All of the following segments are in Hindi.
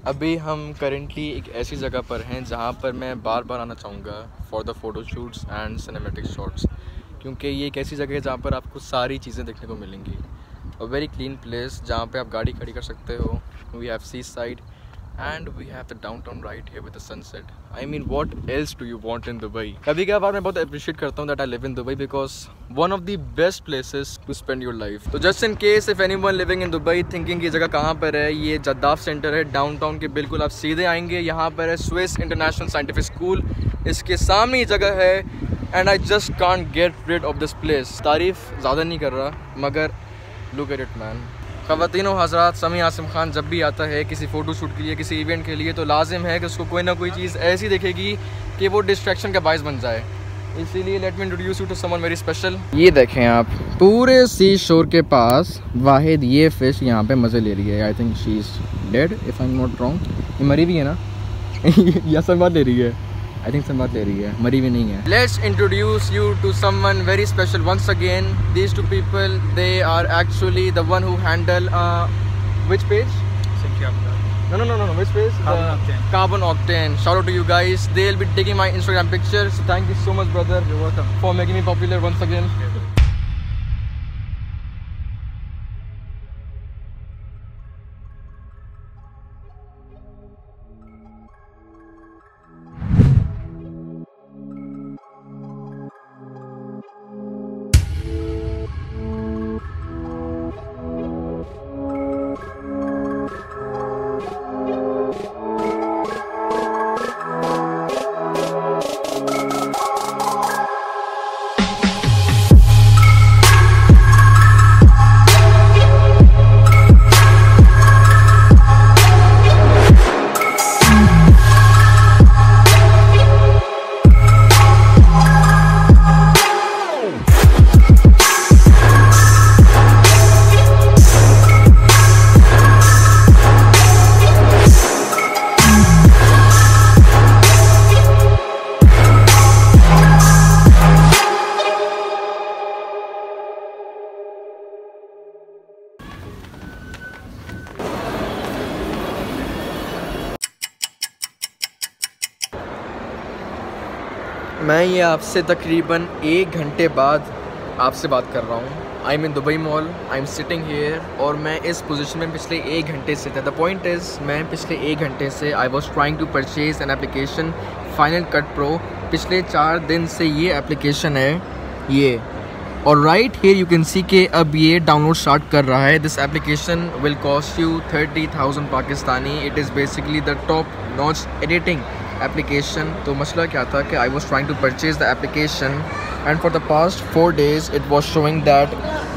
अभी हम करेंटली एक ऐसी जगह पर हैं जहाँ पर मैं बार बार आना चाहूँगा for the photo shoots and cinematic shots, क्योंकि ये एक ऐसी जगह है जहाँ पर आपको सारी चीज़ें देखने को मिलेंगी। अ वेरी क्लीन प्लेस जहाँ पे आप गाड़ी खड़ी कर सकते हो। We have sea side and we have the downtown right here with the sunset. I mean what else do you want in Dubai. कभी कभार मैं बहुत अप्रिशिएट करता हूँ that I live in Dubai because one of the best places to spend your life. तो just in case if anyone living in Dubai thinking ये जगह कहाँ पर है, ये जद्दाफ सेंटर है डाउनटाउन के बिल्कुल। आप सीधे आएंगे, यहाँ पर है स्विस इंटरनेशनल साइंटिफिक स्कूल, इसके सामने ही जगह है। And I just can't get rid of this place. तारीफ ज़्यादा नहीं कर रहा मगर लुक एट इट मैन। ख़वातीनो हज़रात, समी आसिम खान जब भी आता है किसी फ़ोटो शूट के लिए, किसी इवेंट के लिए, तो लाजिम है कि उसको कोई ना कोई चीज़ ऐसी देखेगी कि वो डिस्ट्रैक्शन का बायस बन जाए। इसीलिए let me introduce you to someone very special. ये देखें आप, पूरे सी शोर के पास वाहिद ये फ़िश यहाँ पे मज़े ले रही है। I think she is dead if I am not wrong. ये मरी हुई है ना या संवाद ले रही है? आई थिंक संवाद ले रही है, मरी भी नहीं है। Let's introduce you to someone very special once again. These two people, they are actually the one who handle which page? No, which page? Carbon Octane. Shout out to you guys. They'll be taking my Instagram pictures. So thank you so much, brother. You're welcome. For making me popular once again. मैं ये आपसे तकरीबन 1 घंटे बाद आपसे बात कर रहा हूँ। I am in Dubai mall, I am sitting here, और मैं इस पोजीशन में पिछले 1 घंटे से था। द पॉइंट इज़, मैं पिछले 1 घंटे से I was trying to purchase an application final cut pro. पिछले 4 दिन से ये एप्लीकेशन है ये, और right here you can see के अब ये डाउनलोड स्टार्ट कर रहा है। This application will cost you 30,000 Pakistani. It is basically the top notch editing application. तो मसला क्या था कि I was trying to purchase the application and for the past 4 days it was showing that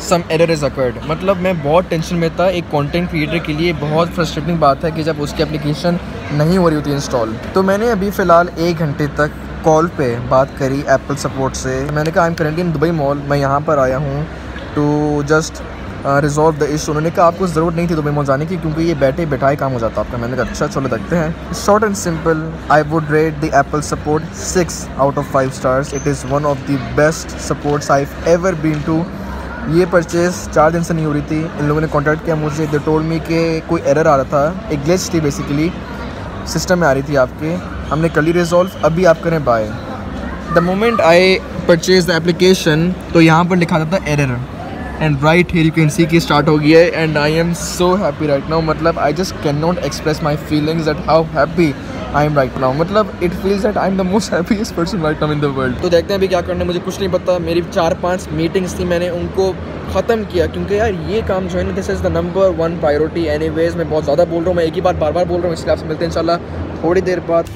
some error is occurred. मतलब मैं बहुत टेंशन में था। एक कंटेंट क्रिएटर के लिए बहुत फ्रस्ट्रेटिंग बात है कि जब उसकी एप्लीकेशन नहीं हो रही होती इंस्टॉल। तो मैंने अभी फ़िलहाल 1 घंटे तक कॉल पे बात करी एप्पल सपोर्ट से। मैंने कहा I am currently in Dubai mall, मैं यहाँ पर आया हूँ to just resolve the issue. उन्होंने कहा आपको ज़रूरत नहीं थी दुबई मॉल जाने की क्योंकि ये बैठे बैठाए काम हो जाता आपका। मैंने कहा अच्छा चलो देखते हैं। Short and simple, I would rate the Apple support 6 out of 5 stars। It is one of the best supports I ever been to. ये परचेज़ 4 दिन से नहीं हो रही थी। इन लोगों ने कॉन्टैक्ट किया मुझे, दे टोल्ड मी कि कोई एरर आ रहा था, एक ग्लिच थी बेसिकली सिस्टम में आ रही थी आपके। हमने कल ही रिजॉल्व, अभी आप करें buy. The moment I purchase the application तो यहाँ पर लिखा था error, and right here you can see कि स्टार्ट हो गया है। And I am so happy right now. मतलब I just can not express my feelings that how happy I am right now. मतलब it feels that I am the most happiest person right now in the world. तो देखते हैं अभी क्या करना है, मुझे कुछ नहीं पता। मेरी 4-5 मीटिंग्स थी, मैंने उनको ख़त्म किया क्योंकि यार ये काम जो है ना, this is the number 1 priority. Anyways मैं बहुत ज़्यादा बोल रहा हूँ, मैं एक ही बार बार बार बोल रहा हूँ, इसलिए आपसे मिलते हैं इंशाल्लाह थोड़ी देर बाद।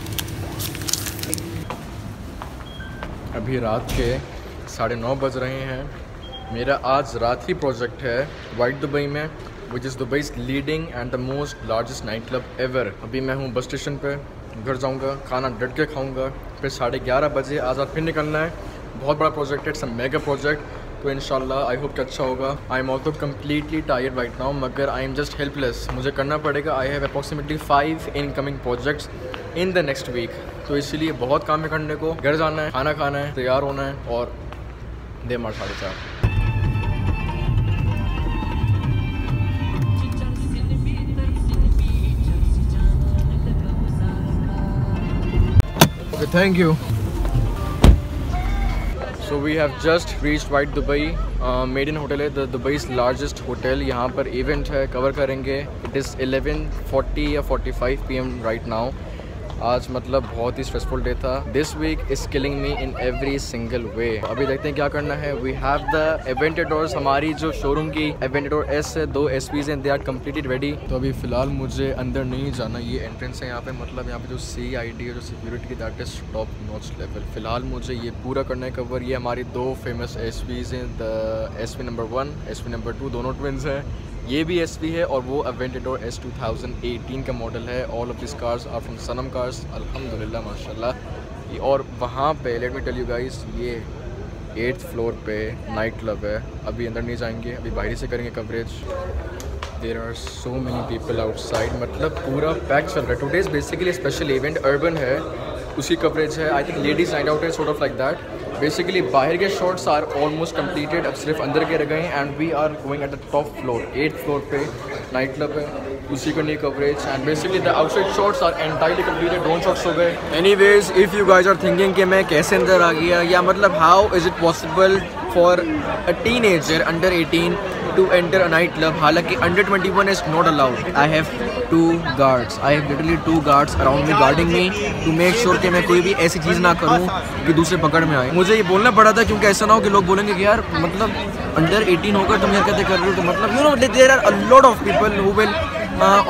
अभी रात के 9:30 बज रहे हैं। मेरा आज रात ही प्रोजेक्ट है वाइट दुबई में, which is Dubai's leading and the most largest night club ever. अभी मैं हूँ बस स्टेशन पे, घर जाऊँगा, खाना डट के खाऊँगा, फिर 11:30 बजे आज़ाद फिर निकलना है। बहुत बड़ा प्रोजेक्ट है, इट्स अ मेगा प्रोजेक्ट, तो इंशाल्लाह आई होप कि अच्छा होगा। I am also completely tired right now, मगर आई एम जस्ट हेल्पलेस। मुझे करना पड़ेगा। I have approximately 5 incoming projects in the next week, तो इसीलिए बहुत काम है करने को। घर जाना है, खाना खाना है, तैयार होना है, और दे मार 4:30। Thank you. So we have just reached वाइट दुबई। मेड इन होटल है, द दुबईज़ लार्जेस्ट होटल। यहाँ पर इवेंट है, कवर करेंगे। इट इज़ 11:40 या 45 PM राइट नाउ। आज मतलब बहुत ही स्ट्रेसफुल डे था। This week is killing me in every single way. अभी देखते हैं क्या करना है। वी हैव द एवेंटेडोर्स, हमारी जो शोरूम की एवेंटेडोर एस है, 2 SPs हैं, दे आर कम्प्लीटेड रेडी। तो अभी फ़िलहाल मुझे अंदर नहीं जाना, ये एंट्रेंस है यहाँ पे। मतलब यहाँ पे जो CID है, जो सिक्योरिटी की, that is top notch level. फ़िलहाल मुझे ये पूरा करना है कवर। ये हमारी 2 फेमस SPs हैं, the SP number 1, SP number 2, दोनों ट्विन्स हैं। ये भी SP है और वो एवेंटेडोर S 2018 का मॉडल है। All of this cars are from Sanam cars, अल्हम्दुलिल्लाह माशाल्लाह। और वहाँ पे let me tell you guys, ये 8th फ्लोर पे नाइट क्लब है। अभी अंदर नहीं जाएंगे, अभी बाहर से करेंगे coverage. There are so many people outside, मतलब पूरा पैक चल रहा है। Today is basically special event, Urban है, उसकी कवरेज है। I think ladies night out है, sort of like that. Basically बाहर के शॉट्स आर ऑलमोस्ट कंप्लीटेड, अब सिर्फ अंदर के रह गए हैं। And we are going at the top floor, 8th floor पे नाइट क्लब है, उसी को नहीं coverage. And basically the outside shots are entirely completed, drone shots हो गए। Anyways, if you guys are thinking कि मैं कैसे अंदर आ गया, या मतलब how is it possible for a teenager under 18 to enter a night club, हालांकि under 21 is not allowed. I have 2 guards. I have literally 2 guards around me guarding me to make sure कि मैं कोई भी ऐसी चीज़ ना करूँ कि दूसरे पकड़ में आए। मुझे ये बोलना पड़ा था क्योंकि ऐसा ना हो कि लोग बोलेंगे कि यार मतलब अंडर 18 होकर तुम हरकतें कर रहे हो, तो मतलब you know there are a lot of people who will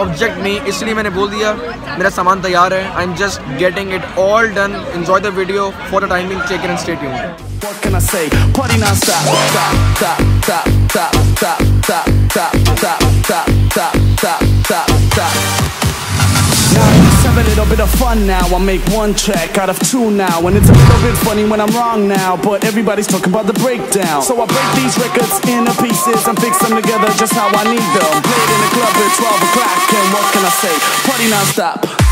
object me, इसलिए मैंने बोल दिया मेरा सामान तैयार है। I am just getting it all done. Enjoy the video. For the time being, check it and stay tuned. What can I say? Party non-stop. Stop, stop, stop, stop, stop, stop, stop, stop, stop, stop, stop, stop, stop. Now let's have a little bit of fun now. I make 1 track out of 2 now, and it's a little bit funny when I'm wrong now, but everybody's talking about the breakdown. So I break these records into pieces and fix them together just how I need them. Play it in the club at 12 o'clock, and what can I say? Party non-stop.